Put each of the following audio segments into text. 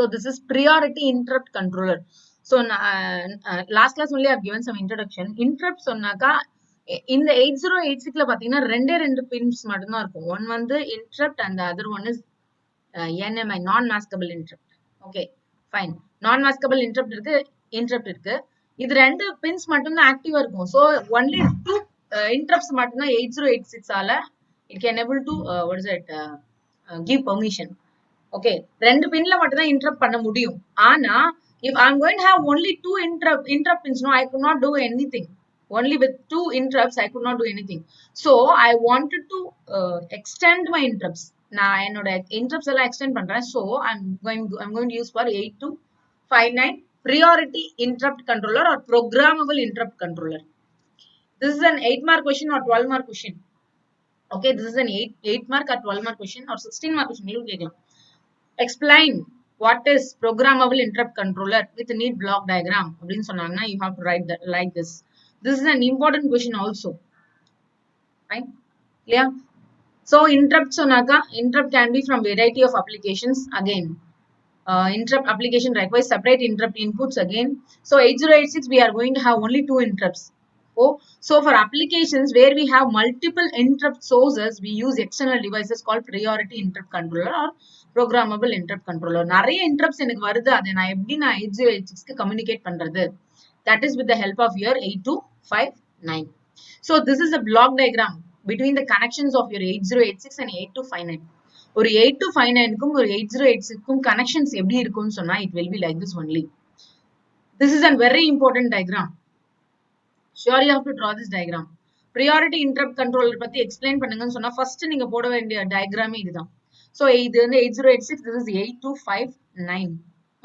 So this is priority interrupt controller. So last class only I have given some introduction. Interrupt சொன்னாக்கா இந்த 8086 ல பாத்தீங்கன்னா ரெண்டு pins மட்டும் தான் இருக்கும். ஒன் வந்து interrupt and the other one is NMI, non maskable interrupt. Okay, fine. Non maskable interrupt இருக்கு. இது ரெண்டு பின்ஸ் மட்டும் தான் ஆக்டிவா இருக்கும். So only two interrupts மட்டும் தான் 8086 ஆல it can able to give permission. Okay, ரெண்டு பின்ல மட்டும் தான் interrupt பண்ண முடியும். ஆனா if I'm going to have only two interrupt pins, no, I could not do anything. Only with two interrupts I could not do anything. So I wanted to extend my interrupts. நான் என்னோட interrupts எல்லாம் extend பண்றேன். So I'm going to use for 8259 priority interrupt controller or programmable interrupt controller. This is an 8 mark question or 12 mark question. Okay, this is an 8 mark or 12 mark question or 16 mark question. Explain what is programmable interrupt controller with need block diagram. You have to write that like this. This is an important question also. Right? Yeah. So interrupt can be from variety of applications again. Interrupt application requires separate interrupt inputs again. So 8086 we are going to have only two interrupts. So for applications where we have multiple interrupt sources, we use external devices called priority interrupt controller or programmable interrupt controller. நிறைய interrupts எனக்கு வருது, அதை நான் எப்படி 8086 க்கு communicate பண்றது? That is with the help of your 8259. So this is a block diagram between the connections of your 8086 and 8259. ஒரு 8259 க்கும் ஒரு 8086 க்கும் connections எப்படி இருக்கும்னு சொன்னா it will be like this only. This is a very important diagram. Sure, you have to draw this diagram. Priority interrupt controller பத்தி explain பண்ணுங்கன்னு சொன்னா first நீங்க போட வேண்டிய diagram இதுதான். So இது வந்து 8086, this is 8259.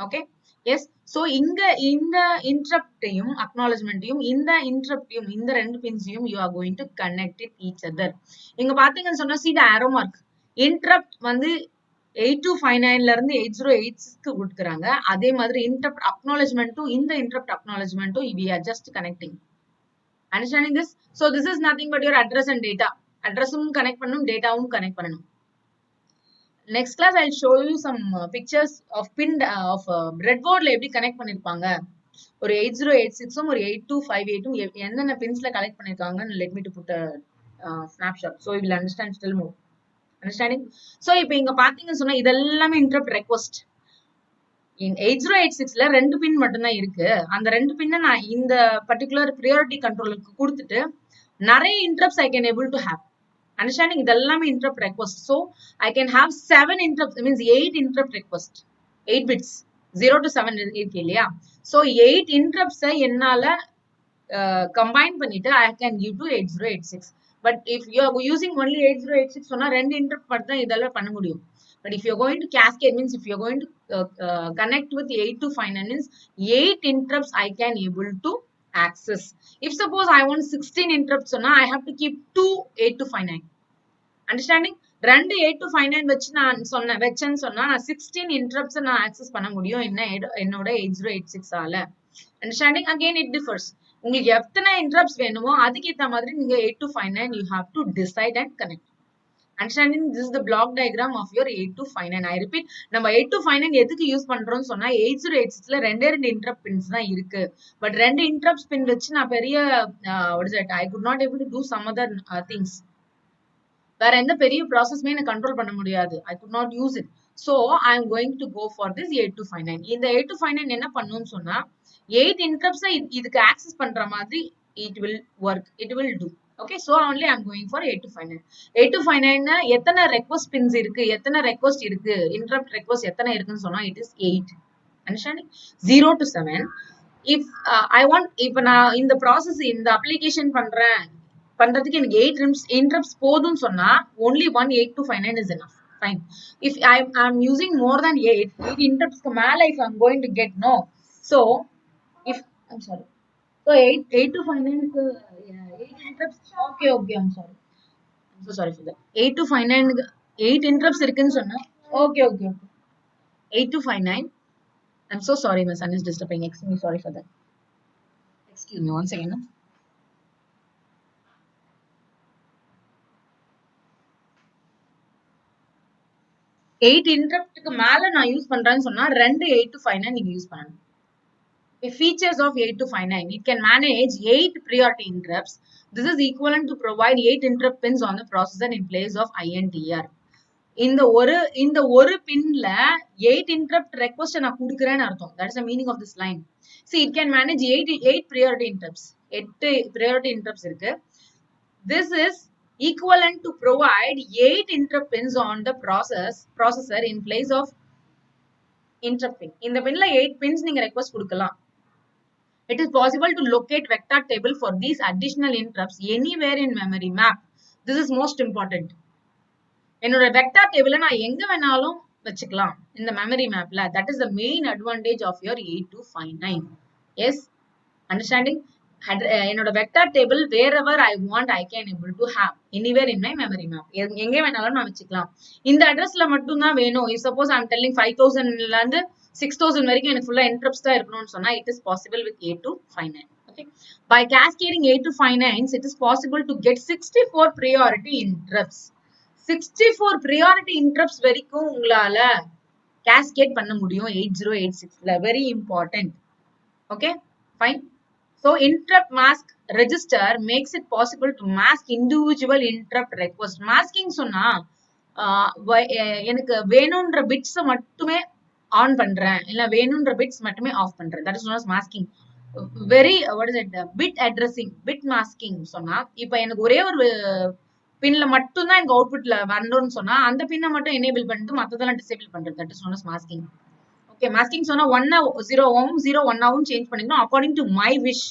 Okay, yes. So இந்த interruptையும் acknowledgementையும் இந்த interruptையும் இந்த ரெண்டு பின்ஸையும் you are going to connect it each other. இங்க பாத்தீங்கன்னு சொன்னா see the arrow mark. Interrupt வந்து 8259 ல இருந்து 8086 க்கு கொடுக்கறாங்க. அதே மாதிரி interrupt acknowledgement இந்த interrupt acknowledgement we are just connecting. Understanding this? So this is nothing but your address and data. Address connect pannum, data connect pannum. Next class I'll show you some pictures of pin of breadboard la eppadi connect pannirupanga. ஒரு 8086 ஒரு 8258 என்னென்ன பின்ஸ்ல connect பண்ணிருக்காங்க. Let me to put a snapshot so you will understand still more. Understanding? So இப்போ இங்க பாத்தீங்கன்னு சொன்னா இதெல்லாம் interrupt request. In 8086 ல ரெண்டு பின் மட்டும் தான் இருக்கு. அந்த ரெண்டு பின்ன நான் இந்த பர்టిక్యులர் priority controllerக்கு கொடுத்துட்டு நிறைய interrupts I can able to have. Understanding? இதெல்லாம் interrupt request. So I can have 7 interrupts. It means 8 interrupt request. 8 bits. 0 to 7 இருக்கு இல்லையா? So 8 interrupts என்னால combine பண்ணிட்டு I can give to 8086. But if you are using only 8086 சொன்னா ரெண்டு interrupt மட்டும் தான் இதெல்லாம் பண்ண முடியும். But if you're going to cascade, means if you're going to connect with 8259 means 8 interrupts I can able to access. If suppose I want 16 interrupts, I have to keep 2 8259. Understanding? ரெண்டு 8259 வச்சு நான் வெச்சேன்னு சொன்னா நான் 16 interrupts நான் access பண்ண முடியும் என்னோட 8086 ஆல. Understanding? Again it differs. உங்களுக்கு எத்தனை interrupts வேணுமோ அதுக்கு ஏத்த மாதிரி நீங்க 8259 you have to decide and connect. Understanding? This is the block diagram of your 8259. I repeat, நம்ம 8259 எதுக்கு யூஸ் பண்றோம்னு சொன்னா 8086 ல ரெண்டு interrupt pins தான் இருக்கு. But ரெண்டு interrupt pin வச்சு நான் பெரிய what is it? I could not able to do some other things. வேற எந்த பெரிய ப்ராசஸ்மே நான் கண்ட்ரோல் பண்ண முடியாது. I could not use it. So I am going to go for this 8259. இந்த 8259 என்ன பண்ணும்னு சொன்னா 8 interrupts இதுக்கு access பண்ற மாதிரி it will work. It will do. Okay, so only I am going for 8259. 8259 எத்தனை request pins இருக்கு, எத்தனை request இருக்கு, interrupt request எத்தனை இருக்குன்னு சொன்னா it is 8. Understanding? 0 to 7. If I want, இப்ப நான் இந்த process இந்த application பண்றதுக்கு எனக்கு 8 interrupts போதும்னு சொன்னா only one 8259 is enough. Fine. If I'm using more than 8 interrupts மேல if I'm going to get no. So if I'm sorry. So 8259 8 interrupts. Okay, I'm sorry. I'm so sorry for that. 8259 8 interrupts இருக்குன்னு சொன்னா okay. 8259. I'm so sorry, my son is disturbing. Extremely sorry for that. Excuse me one second. 8 interruptக்கு மேல நான் use பண்றேன்னு சொன்னா 2 8259 நீங்க use பண்ணணும். Features of 8259. It can manage 8 priority interrupts. This is equivalent to provide 8 interrupt pins on the processor in place of INTR. இந்த ஒரு pinல 8 interrupt request நான் குடுக்குறேன்னு அர்த்தம். That is the meaning of this line. See, it can manage 8 priority interrupts. 8 priority interrupts இருக்கு. This is equivalent to provide 8 interrupt pins on the processor in place of interrupt pin. இந்த pinல 8 pins நீங்க request குடுக்கலாம். It is possible to locate vector table for these additional interrupts anywhere in memory map. This is most important. என்னோட vector table நான் எங்க வேணாலும் வச்சுக்கலாம் இந்த memory mapல. That is the main advantage of your 8259. Yes, understanding? என்னோட vector table wherever I want I can able to have anywhere in my memory map. எங்க வேணாலும் நான் வச்சுக்கலாம். இந்த அட்ரஸ்ல மட்டும் தான் வேணும். If suppose I am telling 5000 ல இருந்து 6000 வரைக்கும் எனக்கு ஃபுல்லா interrupts தான் இருக்கணும்னு சொன்னா it is possible with 8259. Okay. By cascading 8259s, it is possible to get 64 priority interrupts. 64 priority interrupts வரைக்கும் உங்களால cascade பண்ண முடியும் 8086ல. Very important. Okay, fine. So interrupt mask register makes it possible to mask individual interrupt request. Masking சொன்னா எனக்கு வேணும்ன்ற bits மட்டுமே on பண்றேன் இல்ல வேணும்ன்ற bits மட்டுமே ஆஃப் பண்றேன். That is known as masking. Very what is it? Bit addressing, bit masking சொன்னா இப்போ எனக்கு ஒரே ஒரு பின்ல மட்டும் தான் எனக்கு அவுட்புட்ல வரணும்னு சொன்னா அந்த பின்னை மட்டும் எனேபிள் பண்ணிட்டு மத்ததெல்லாம் டிசேபிள் பண்றது. That is known as masking. Okay, masking சொன்னா 1 0 ஆவும் 0 1 ஆவும் சேஞ்ச் பண்ணிக்கணும் according to my wish,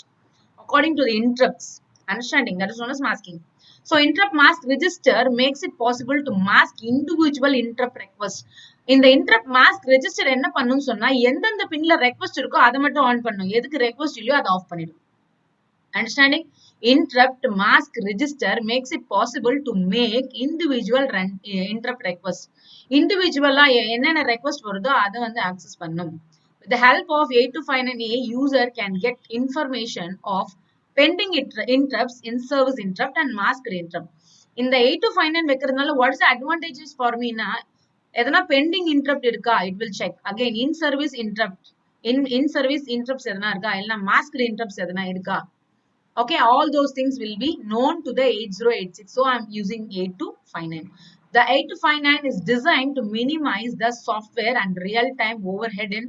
according to the interrupts. Understanding? That is known as masking. So interrupt mask register makes it possible to mask individual interrupt requests. இந்த interrupt mask register என்ன பண்ணும்னு சொன்னா எந்தெந்த பின்ல request இருக்கோ அதை மட்டும் on பண்ணும். எதுக்கு request இல்லையோ அதை ஆஃப் பண்ணிடும். Understanding? Interrupt mask register makes it possible to make individual interrupt requests. Individual என்னென்ன request வருதோ அதை வந்து access பண்ணும். With the help of 8259A, user can get information of pending interrupts, in-service interrupt and masked interrupt. இந்த 8259 வைக்கிறதுனால what is the advantages for me னா எதனா pending interrupt இருக்கா it will check. Again, in-service interrupt, in-service interrupts எதனா இருக்கா இல்லைனா masked interrupts எதனா இருக்கா. Okay, all those things will be known to the 8086. So I am using 8259. The 8259 is designed to minimize the software and real-time overhead in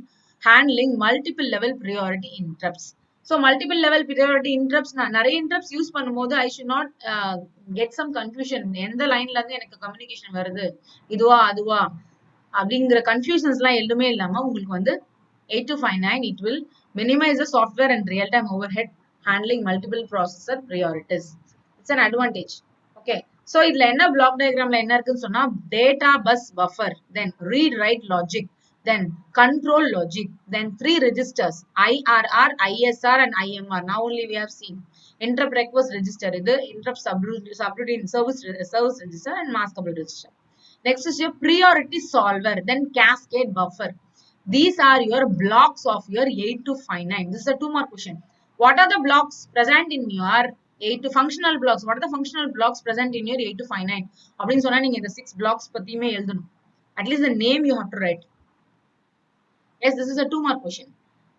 handling multiple level priority interrupts. So multiple level priority interrupts நிறைய interrupts use பண்ணும்போது I should not get some confusion. எந்த லைன்ல இருந்து எனக்கு communication வருது இதுவா அதுவா அப்படிங்கிற confusionsலாம் எதுவுமே இல்லாம உங்களுக்கு வந்து 8259 it will minimize the software and real-time overhead handling multiple processor priorities. It's an advantage. Okay. So இதுல என்ன block diagramல என்ன இருக்குன்னு சொன்னா data bus buffer, then read write logic, then control logic, then 3 registers IRR, ISR and IMR. Now only we have seen interrupt request register, இது interrupt subroutine service register and maskable register. Next is your priority solver, then cascade buffer. These are your blocks of your 8259. This is a 2 mark question. What are the blocks present in your 82 functional blocks? What are the functional blocks present in your 8259? அப்படின்னு சொன்னா நீங்க இந்த 6 blocks பத்தியுமே எழுதணும். At least the name you have to write. Yes, this is a 2 mark question.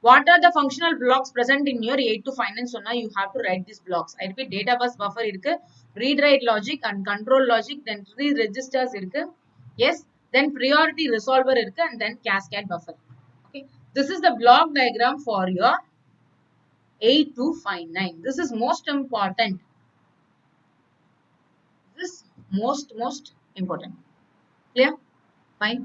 What are the functional blocks present in your 8259? சொன்னா you have to write these blocks. I repeat, data bus buffer இருக்கு, read write logic and control logic, then 3 registers இருக்கு. Yes, then priority resolver இருக்கு and then cascade buffer. Okay, this is the block diagram for your 8259. This is most important. This most important. Clear? Fine.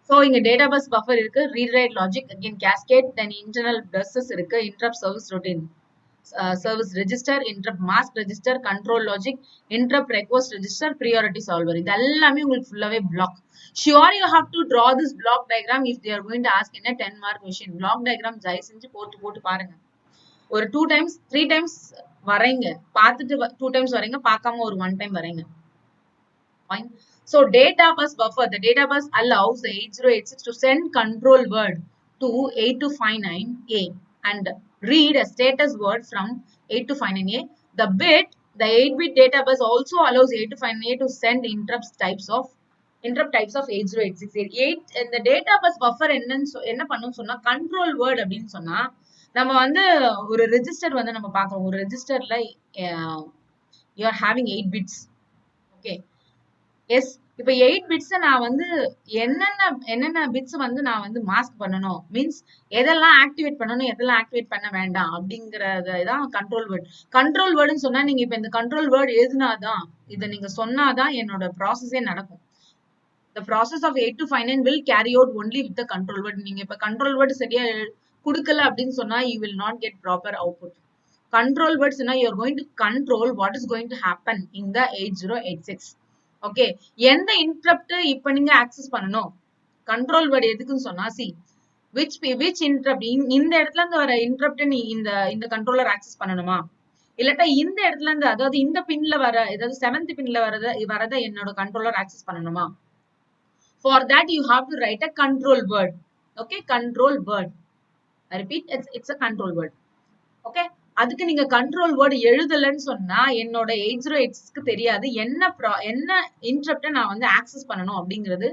So இங்க data bus buffer இருக்கு, read write logic, again cascade, then internal buses இருக்கு, interrupt service routine, service register, interrupt mask register, control logic, interrupt request register, priority solver. இது எல்லாமே உங்களுக்கு ஃபுல்லாவே block. Sure, you have to draw this block diagram if they are going to ask in a 10 mark question. Block diagram தயவு செஞ்சு போட்டு பாருங்க. ஒரு 2 times 3 times வரைங்க, பார்த்துட்டு 2 times வரைங்க, பார்க்காம ஒரு 1 time வரைங்க. Fine. So data bus buffer, the data bus allows the 8086 to send control word to 8259A and read a status word from 8259A. The 8-bit data bus also allows 8259A to send interrupts types of interrupt types of 80868 இந்த data bus buffer என்ன பண்ணுன்னு சொன்னா control word அப்படின்னு சொன்னா நம்ம வந்து ஒரு register வந்து நம்ம பார்க்கிறோம். ஒரு ரெஜிஸ்டர்ல you are having 8 bits. Okay yes இப்ப 8 பிட்ஸ் நான் வந்து என்னென்ன பிட்ஸ் வந்து நான் வந்து மாஸ்க் பண்ணணும் மீன்ஸ் எதெல்லாம் ஆக்டிவேட் பண்ணணும் எதெல்லாம் ஆக்டிவேட் பண்ண வேண்டாம் அப்படிங்கறதான் கண்ட்ரோல் வேர்ட். கண்ட்ரோல் வேர்டுன்னு சொன்னா நீங்க இப்ப இந்த கண்ட்ரோல் வேர்ட் எழுதினாதான் இதை நீங்க சொன்னாதான் என்னோட ப்ராசஸே நடக்கும். The process of 8 to 59 will carry out only with the control word. நீங்க இப்ப control word சரியா குடுக்கல அப்படின்னு சொன்னா you will not get proper output. Control words you are going to control what is going to happen in the 8086. Okay எந்த interrupt இப்ப நீங்க access பண்ணணும் கண்ட்ரோல் வேர்ட் எதுக்குன்னு சொன்னா see which interrupt இந்த இடத்துல இருந்து வர இன்டரப்ட் நீ இந்த கண்ட்ரோலர் ஆக்சஸ் பண்ணணுமா இல்லட்டா இந்த இடத்துல இருந்து அதாவது இந்த பின்ல வர அதாவது 7th பின்ல வரத என்னோட கண்ட்ரோலர் ஆக்சஸ் பண்ணணுமா. For that you have to write a control word. Okay, control word. I repeat, it's a control word. Okay, அதுக்கு நீங்க கண்ட்ரோல் வேர்ட் எழுதலன்னு சொன்னா என்னோட 8086க்கு தெரியாது என்ன இன்டரப்ட நான் வந்து ஆக்சஸ் பண்ணணும் அப்படிங்கிறது.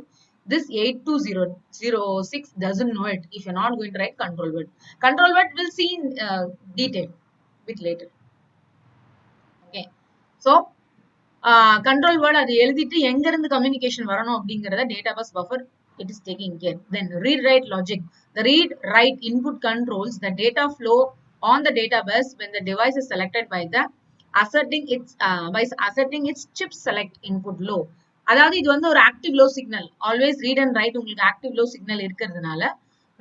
This 82006 doesn't know it if you're not going to write control word. Control word will see in detail bit later. Okay, so control word அது எழுதிட்டு எங்க இருந்து கம்யூனிகேஷன் வரணும் அப்படிங்கறத data bus buffer it is taking care. Then read write logic. The read write input controls the data flow on the data bus when the device is selected by asserting its chip select input low. அதாவது இது வந்து ஒரு active low signal. Always read and right உங்களுக்கு active low signal இருக்கிறதுனால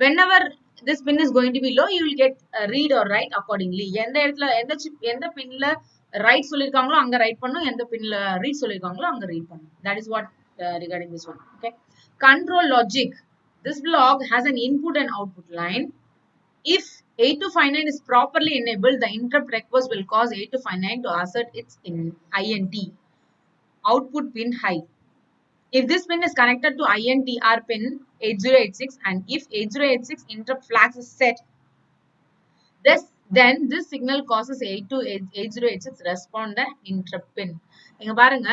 whenever this pin is going to be low you will get read or write accordingly. எந்த இடத்துல எந்த பின்ல right சொல்லிருக்காங்களோ அங்க ரைட் பண்ணும் எந்த பின்ல ரீட் சொல்லிருக்காங்களோ அங்க ரீட் பண்ணும். That is what regarding this one. Okay, control logic. This block has an input and output line. If 8259 is properly enabled, the interrupt request will cause 8259 to assert its INT output pin high. If this pin is connected to INTR pin 8086 and if 8086 interrupt flags is set, then this signal causes 8086 respond the interrupt pin. இங்க பாருங்க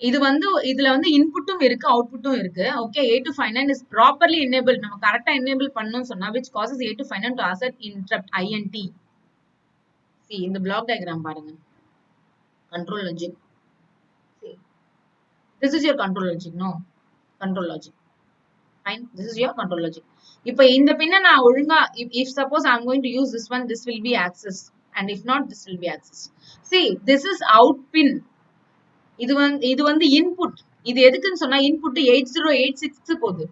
இது வந்து இதுல வந்து இன்புட்டும் இருக்கு அவுட்புட்டும் இருக்கு. Okay 8259 is properly enabled. நம்ம கரெக்ட்டா enable பண்ணனும் சொன்னா which causes 8259 to assert interrupt INT. See இந்த block diagram பாருங்க. Control logic. See this is your control logic. No control logic. Fine, this is your control logic. இப்ப இந்த பின்ன நான் ஒழுங்கா if suppose I'm going to use this one, this will be accessed and if not this will be accessed. See this is out pin. இது வந்து input. இது எதுக்குன்னு சொன்னா input 8086 போகுது.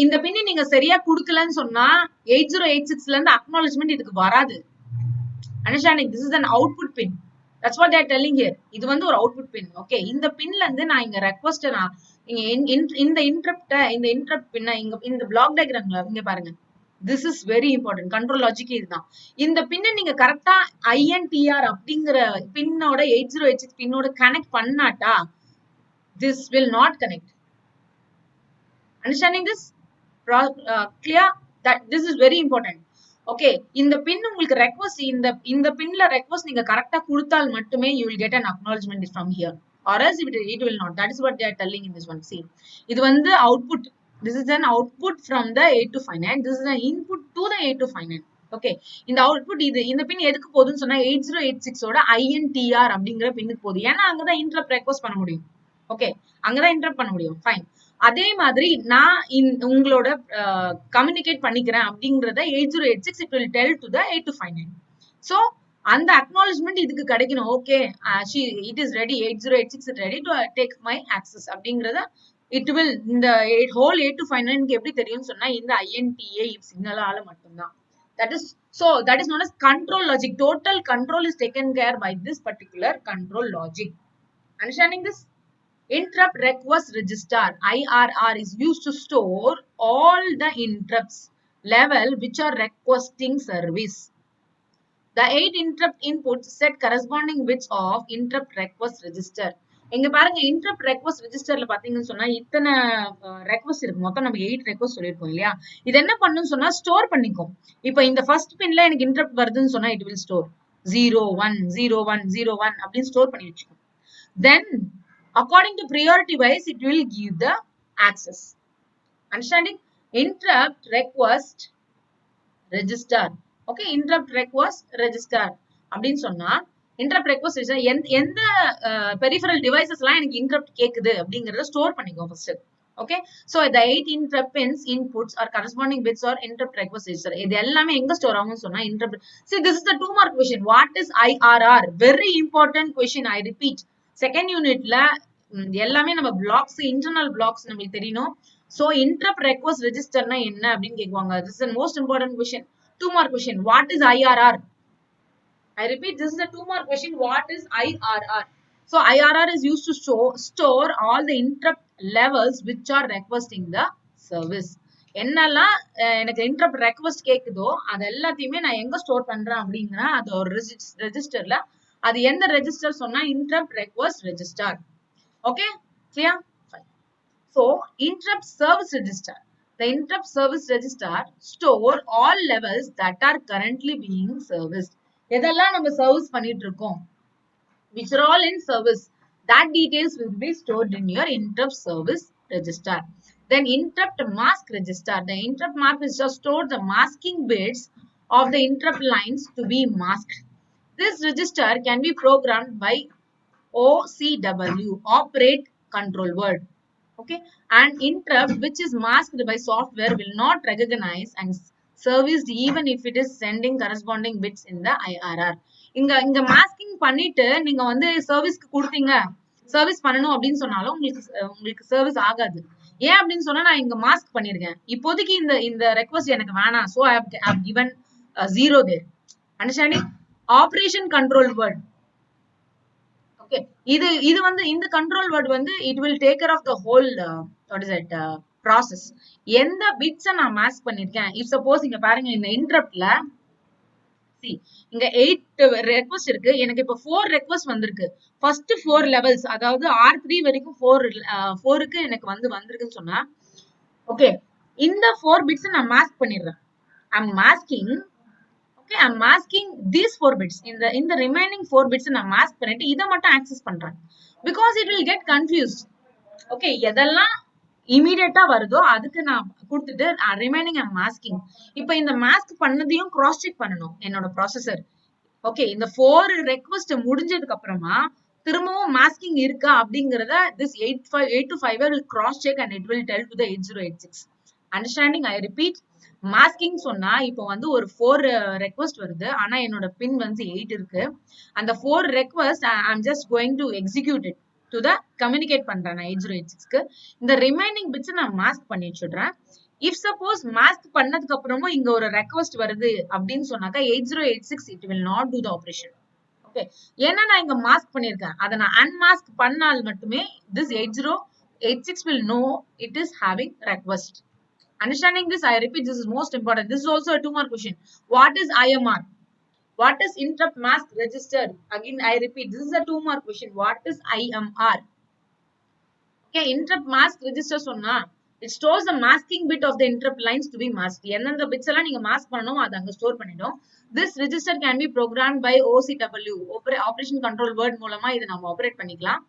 இந்த பின் நீங்க சரியா குடுக்கலன்னு சொன்னா 8086ல இருந்து acknowledgement இதுக்கு வராது. Understanding, this is an output pin. That's what they are telling here. இது வந்து ஒரு output pin. Okay, இந்த பின்ல இருந்து நான் இங்க request நான் இந்த interrupt பின்ன இந்த block diagramல இங்க பாருங்க. This is very important. Control logic இதுதான். இந்த பின்ன நீங்க கரெக்ட்டா INTR அப்படிங்கற பின்னோட 8086 பின்னோட connect பண்ணாட்டா this will not connect. Understanding this? Clear? That this is very important. Okay, இந்த பின் உங்களுக்கு request இந்த பின்ல request நீங்க கரெக்ட்டா கொடுத்தால் மட்டுமே you will get an acknowledgement from here or else it will not. That is what they are telling in this one. See, இது வந்து output. This is an output from the 8259. This is an input to the 8259. Okay, இந்த output இந்த பின் எதுக்கு போகுதுன்னு சொன்னா 8086 ஓட INTR அப்படிங்கற பின்னுக்கு போகுது. ஏன்னா அங்கதான் interrupt request பண்ண முடியும். Okay, அங்கதான் interrupt பண்ண முடியும். Fine. அதே மாதிரி நான் உங்களோட கம்யூனிகேட் பண்ணிக்கிறேன் அப்படிங்கறத 8086 it will tell to the 8259. So அந்த acknowledgement இதுக்கு கிடைக்கணும். Okay, it is ready. 8086 is ready to take my access அப்படிங்கறத it will இந்த whole 8259 எப்படி தெரியும்னு சொன்னா இந்த INTA சிக்னலால மட்டும்தான். That is known as control logic. Total control is taken care by this particular control logic. Understanding this? Interrupt request register IRR is used to store all the interrupts level which are requesting service. The 8 interrupt inputs set corresponding bits of interrupt request register. இங்க பாருங்க interrupt request registerல பாத்தீங்கன்னு சொன்னா இத்தனை request இருக்கு. மொத்தம் நம்ம 8 request சொல்லிருக்கோம் இல்லையா? இது என்ன பண்ணுன்னு சொன்னா ஸ்டோர் பண்ணிக்கும். இப்போ இந்த first pinல எனக்கு interrupt வருதுன்னு சொன்னா it will store 010101 அப்படின்னு ஸ்டோர் பண்ணி வச்சுக்கும். Then According to priority wise, it will give the access. Understanding? Interrupt request register. Okay, interrupt request register அப்படின்னு சொன்னா interrupt request register எந்த peripheral devices எல்லாம் எனக்கு interrupt கேக்குது அப்படிங்கறத ஸ்டோர் பண்ணிக்கோ first. Okay, so the 8 interrupt pins inputs or corresponding bits or interrupt request register. இது எல்லாமே எங்க ஸ்டோர் ஆகும்னு சொன்னா interrupt. See, this is the 2 mark question. What is IRR? Very important question. I repeat, second unitல எல்லாமே நம்ம blocks, internal blocks நமக்கு தெரியணும். So interrupt request register na enna appdin kekkuvaanga. This is the most important question. 2 mark question. What is IRR? I repeat, this is a 2 mark question. What is IRR? So IRR is used to store all the interrupt levels which are requesting the service. என்னெல்லாம் எனக்கு interrupt request கேக்குதோ அது எல்லாத்தையுமே நான் எங்க store பண்றேன் அப்படிங்கறா அது ஒரு ரெஜிஸ்டர்ல. அது எந்த ரெஜிஸ்டர் சொன்னா interrupt request register. Okay, clear? So, interrupt service register. The interrupt service register store all levels that are currently being serviced. எதெல்லாம் நம்ம service பண்ணிட்டு இருக்கோம், which are all in service. That details will be stored in your interrupt service register. Then interrupt mask register. The interrupt mask register stores the masking bits of the interrupt lines to be masked. This register can be programmed by OCW, operate control word. Okay, and interrupt which is masked by software will not recognize and serviced even if it is sending corresponding bits in the IRR. இங்க masking பண்ணிட்டு நீங்க வந்து சர்வீஸ்க்கு கொடுத்தீங்க, service பண்ணணும் அப்படின்னு சொன்னாலும் உங்களுக்கு service ஆகாது. ஏன் அப்படின்னு சொன்னா நான் இங்க மாஸ்க் பண்ணிருக்கேன். இப்போதைக்கு இந்த ரெக்வெஸ்ட் எனக்கு வேணாம். So I have given 0 there. Understanding? Operation control word. Okay, இது வந்து இந்த கண்ட்ரோல் வேர்ட் வந்து it will take care of the whole what is it process. எந்த பிட்ஸ் நான் மாஸ்க் பண்ணிருக்கேன். if suppose இங்க பாருங்க இந்த இன்டரப்ட்ல see இங்க 8 ரெக்வெஸ்ட் இருக்கு. எனக்கு இப்ப 4 ரெக்வெஸ்ட் வந்திருக்கு. ஃபர்ஸ்ட் 4 லெவல்ஸ் அதாவது R3 வரைக்கும் 4க்கு எனக்கு வந்திருக்குன்னு சொன்னா ஓகே இந்த 4 பிட்ஸ் நான் மாஸ்க் பண்ணிடுறேன். I'm masking. Okay, I'm masking these 4 bits. In the remaining 4 bits நான் mask பண்ணிட்டு இத மட்டும் access பண்றேன். Because it will get confused. Okay, எதெல்லாம் immediate வருதோ அதுக்கு நான் கொடுத்துட்டு remaining I'm masking. இப்போ இந்த mask பண்ணதையும் cross check பண்ணனும் என்னோட processor. Okay, இந்த 4 request முடிஞ்சதுக்கு அப்புறமா திரும்பவும் masking இருக்கா அப்படிங்கறத this 8 to 5 will cross check and it will tell to the 8086. Understanding? I repeat, masking சொன்னா இப்போ வந்து ஒரு 4 ரெக்வெஸ்ட் வருது. ஆனா என்னோட பின் வந்து 8 இருக்கு. அந்த 4 request I'm just going to execute it to the communicate பண்றேன் நான் 8086க்கு. இந்த ரிமைனிங் பிட்ஸ் நான் மாஸ்க் பண்ணி வச்சிடுறேன். if suppose மாஸ்க் பண்ணதுக்கு அப்புறமும் இங்க ஒரு ரெக்வெஸ்ட் வருது அப்படின்னு சொன்னாக்கா 8086 it will not do the operation. Okay, ஏன்னா நான் இங்க மாஸ்க் பண்ணிருக்கேன். அதை நான் unmask பண்ணால் மட்டுமே this 8086 will know it is having request. Understanding this, I repeat, this is most important. This is also a 2 mark question. What is IMR? What is interrupt mask register? Again, I repeat, this is a 2 mark question. What is IMR? Okay, interrupt mask register சொன்னா it stores the masking bit of the interrupt lines to be masked. எந்தெந்த bits எல்லாம் நீங்க mask பண்ணணும் அது அங்க store பண்ணிடும். This register can be programmed by OCW, operation control word மூலமா இதை நம்ம ஆபரேட் பண்ணிக்கலாம்.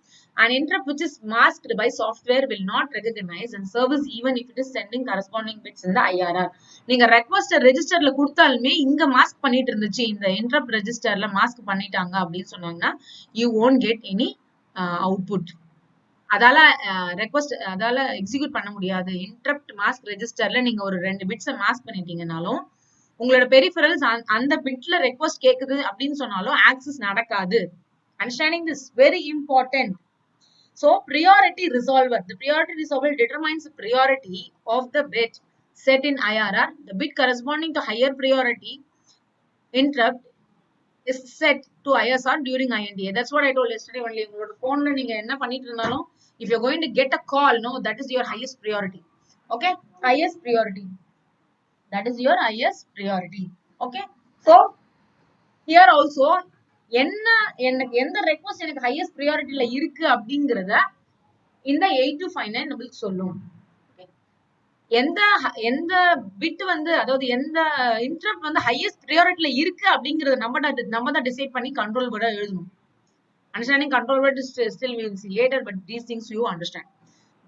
An interrupt which is masked by software will not recognize and service even if it is sending corresponding bits in the IRR. நீங்க request registerல கொடுத்தாலுமே இங்க mask பண்ணிட்டு இருந்துச்சு, இந்த interrupt registerல மாஸ்க் பண்ணிட்டாங்க அப்படின்னு சொன்னாங்கன்னா you won't get any output. அதால ரெக்வெஸ்ட் அதால எக்ஸிக்யூட் பண்ண முடியாது. இன்டரப்ட் மாஸ்க் ரெஜிஸ்டர்ல நீங்க ஒரு 2 பிட்ஸ் மாஸ்க் பண்ணிட்டீங்கனாலும் உங்களோட பெரிஃபரல்ஸ் அந்த பிட்ல ரெக்வெஸ்ட் கேக்குது அப்படின்னு சொன்னாலும் ஆக்சஸ் நடக்காது. Understanding this very important. So priority resolver. The priority resolver determines the priority of the bit set in IRR. The bit corresponding to higher priority interrupt is set to ISR during INTA. That's what I told yesterday only. உங்களோட போன்ல நீங்க என்ன பண்ணிட்டு இருந்தாலும் if you're going to get a call, no, that is your highest priority. Okay, highest priority. That is your highest priority. Okay, so here also எனக்கு எந்த request எனக்கு highest priorityல இருக்கு அப்படிங்கறத இந்த 8259 நமக்கு சொல்லும். எந்த பிட் வந்து அதாவது எந்த இன்டரப்ட் வந்து ஹையஸ்ட் பிரியாரிட்டில இருக்கு அப்படிங்கறத நம்ம தான் டிசைட் பண்ணி கண்ட்ரோல் கூட எழுதணும். Understanding control word is still we will see later, but these things you understand.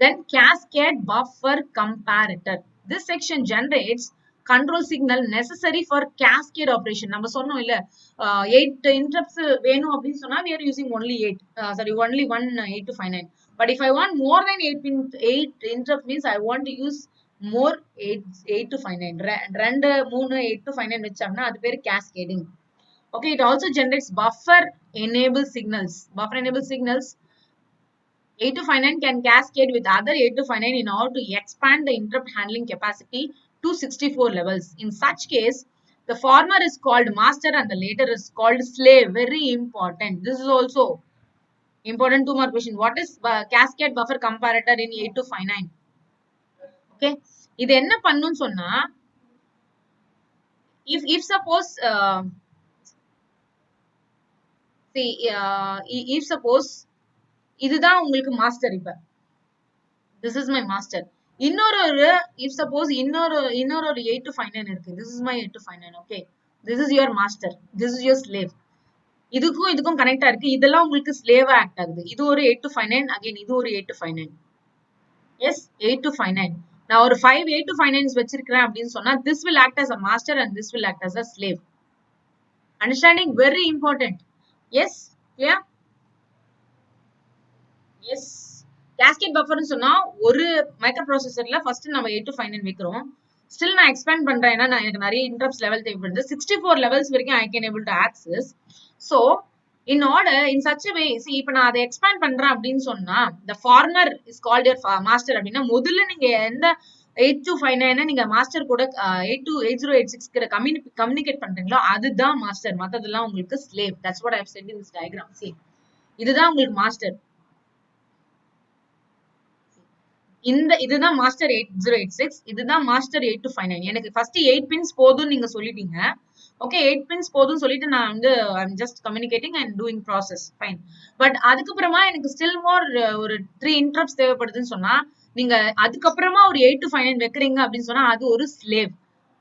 Then cascade buffer comparator. This section generates control signal necessary for cascade operation. நம்ம சொன்னோம் இல்ல 8 interrupts வேணும் அப்படின்னு சொன்னா we are using only 8 only one 8259. But if I want more than 8 interrupts means I want to use more 8259. ரெண்டு 3 8259 வச்சாங்கன்னா அது பேரு cascading. Okay, it also generates buffer enable signals. Buffer enable signals 8259 can cascade with other 8259 in order to expand the interrupt handling capacity to 64 levels. In such case, the former is called master and the later is called slave. Very important. This is also important. 2 more question. What is cascade buffer comparator in 8259? Okay. இது என்ன பண்ணுன்னு சொன்னா if suppose if suppose இதுதான் உங்களுக்கு master. இப்ப this is my master. இன்னொரு if suppose இன்னொரு 8259 இருக்கு. This is my 8259. Okay, this is your master, this is your slave. இதுக்கும் கனெக்டா இருக்கு. இதெல்லாம் உங்களுக்கு ஸ்லேவா ஆக்ட் ஆகுது. இது ஒரு 8259, again இது ஒரு 8259. yes, 8259. நான் ஒரு 5 8259s வச்சிருக்கேன் அப்படின்னு சொன்னா this will act as a master and this will act as a slave. Understanding very important. yes, yeah, yes. cascade buffer னு சொன்னா ஒரு மைக்ரோ ப்ராசஸர்ல ஃபர்ஸ்ட் நம்ம 8259 வைக்கிறோம். ஸ்டில் நான் எக்ஸ்பேண்ட் பண்றேன். ஏன்னா எனக்கு நிறைய இன்டரப்ட்ஸ் லெவல் தேவைப்படுது. 64 லெவல்ஸ் வரைக்கும் I can able to access. So in order in such a way, see இப்போ நான் அதை எக்ஸ்பேண்ட் பண்றேன் அப்படின்னு சொன்னா the former is called your master அப்படின்னா முதல்ல நீங்க எந்த 8259 நீங்க மாஸ்டர் கூட 8086 கம்யூனிகேட் பண்றீங்களோ அதுதான் மாஸ்டர். மத்ததெல்லாம் உங்களுக்கு slave. That's what I have set in this diagram. see இதுதான் உங்களுக்கு மாஸ்டர். இதுதான் மாஸ்டர் 8086, இதுதான் மாஸ்டர் 8259. எனக்கு ஃபர்ஸ்ட் 8 பின்ஸ் போதும்னு நீங்க சொல்லிட்டீங்க. ஓகே, 8 பின்ஸ் போதும்னு சொல்லிட்டு நான் வந்து I'm just communicating and doing process fine. But அதுக்கப்புறமா எனக்கு ஸ்டில் மோர் ஒரு 3 இன்டரப்ட்ஸ் தேவைப்படுதுன்னு சொன்னா நீங்க அதுக்கப்புறமா ஒரு 8259 வைக்கிறீங்க அப்படின்னு சொன்னா அது ஒரு ஸ்லேவ்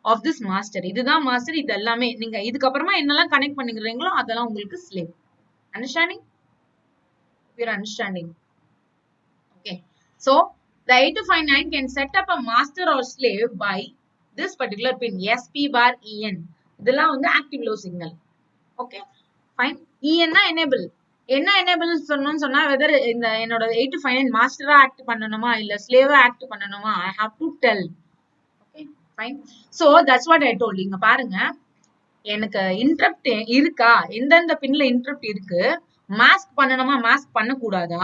ஆஃப் திஸ் மாஸ்டர். இதுதான் மாஸ்டர். இது எல்லாமே நீங்க இதுக்கப்புறமா என்னெல்லாம் கனெக்ட் பண்ணிக்கிறீங்களோ அதெல்லாம் உங்களுக்கு slave. Understanding? Your understanding? Okay, so the 8259 can set up a master or slave by this particular pin SP bar EN. இதெல்லாம் வந்து active low signal. Okay, fine. EN னா enable. என்ன enable சொன்னோம்னு சொன்னா whether இந்த என்னோட 8259 மாஸ்டரா ஆக்ட் பண்ணணுமா இல்ல Slava act பண்ணணுமா I have to tell. Okay, fine. So that's what I told. இங்க பாருங்க, எனக்கு இன்டரப்ட் இருக்கா, எந்தெந்த பின்ல இன்டரப்ட் இருக்கு, மாஸ்க் பண்ணணுமா மாஸ்க் பண்ணக்கூடாதா,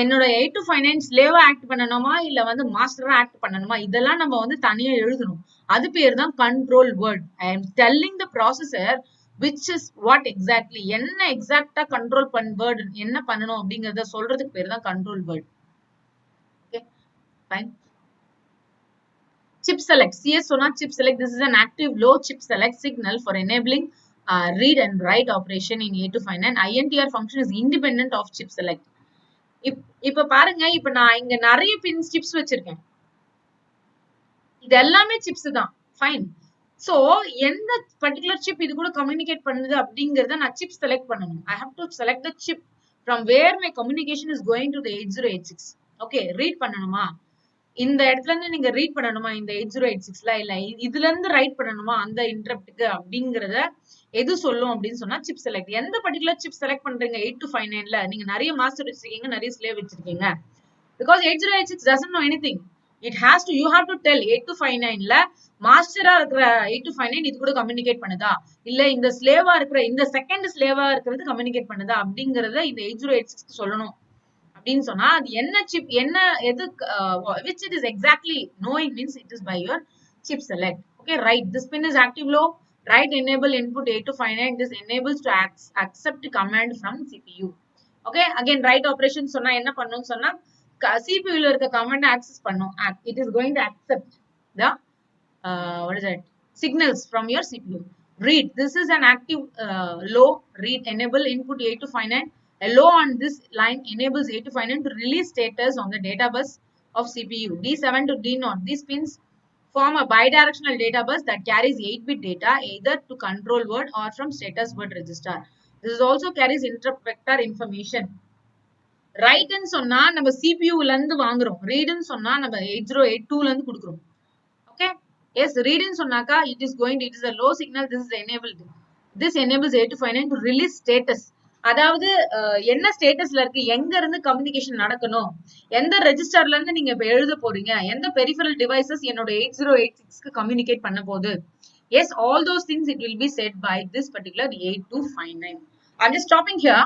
என்னோட 8259 ஸ்லேவா ஆக்ட் பண்ணணுமா இல்ல வந்து மாஸ்டரா ஆக்ட் பண்ணணுமா, இதெல்லாம் நம்ம வந்து தனியா எழுதணும். அது பேர் தான் control word. I am telling the processor which is what exactly, என்ன எக்ஸாக்ட்டா கண்ட்ரோல் வேர்ட் என்ன பண்ணணும் அப்படிங்கறத சொல்றதுக்கு பேர் தான் control word. Okay, fine. chip select. CS சொன்னா chip select. This is an active low chip select signal for enabling read and write operation in 8259. INTR function is independent of chip select. இப்ப பாருங்க, இப்ப நான் இங்க நிறைய pins chips வச்சிருக்கேன். இது எல்லாமே சிப்ஸ் தான். ஃபைன். சோ எந்த பர்టిక్యులர் சிப் இது கூட கம்யூனிகேட் பண்ணுது அப்படிங்கறத நான் சிப் செலக்ட் பண்ணனும். I have to select the chip from where my communication is going to the 8086. Okay, read பண்ணனுமா, இந்த இடத்துல இருந்து நீங்க ரீட் பண்ணனுமா இந்த 8086ல, இல்ல இதுல இருந்து ரைட் பண்ணனுமா அந்த இன்டரப்ட்க்கு அப்படிங்கறத எது சொல்லும் அப்படின்னு சொன்னா சிப் செலக்ட். எந்த பர்టిక్యులர் சிப் செலக்ட் பண்றீங்க 8259ல, நீங்க நிறைய மாஸ்டர் வச்சிருக்கீங்க, நிறைய ஸ்லேவ் வச்சிருக்கீங்க. because 8086 doesn't know anything. It has to, you have to tell 8259ல மாஸ்டரா இருக்கிற 8259 இது கூட கம்யூனிகேட் பண்ணுதா இல்ல இந்த ஸ்லேவா இருக்கிற இந்த செகண்ட் ஸ்லேவா இருக்கிறது கம்யூனிகேட் பண்ணுதா அப்படிங்கறத இந்த 8086க்கு சொல்லணும். அப்படின்னு சொன்னா அது என்ன சிப் என்ன எது which it is exactly knowing means it is by your chip select. Okay, right, this pin is active low, right enable input 8259. This enables to accept command from CPU. Okay, again right operation சொன்னா என்ன பண்ணும்னு சொன்னா CPU ல இருக்க command access பண்ணும். It is going to accept the what is that signals from your CPU. Read, this is an active low read enable input 8259. A low on this line enables 8259 to release status on the data bus of CPU. D7 to D0. These pins form a bidirectional data bus that carries 8-bit data either to control word or from status word register. This also carries interrupt vector information. Write ன்னு சொன்னா நம்ம CPU ல இருந்து வாங்குறோம். Read ன்னு சொன்னா நம்ம 8082 ல இருந்து குடுக்குறோம். Okay. Yes, read ன்னு சொன்னாக்கா it is a low signal. This is enabled. This enables 8259 to release status. அதாவது என்ன ஸ்டேட்டஸ்ல இருக்கு, எங்க இருந்து கம்யூனிகேஷன் நடக்கணும், எந்த ரெஜிஸ்டர்ல இருந்து நீங்க இப்ப எழுத போறீங்க, எந்த பெரிஃபரல் டிவைசஸ் என்னோட 8086க்கு கம்யூனிகேட் பண்ண போகுது. Yes, all those things it will be said by this particular 8259. I'm just stopping here.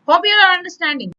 Hope you are understanding.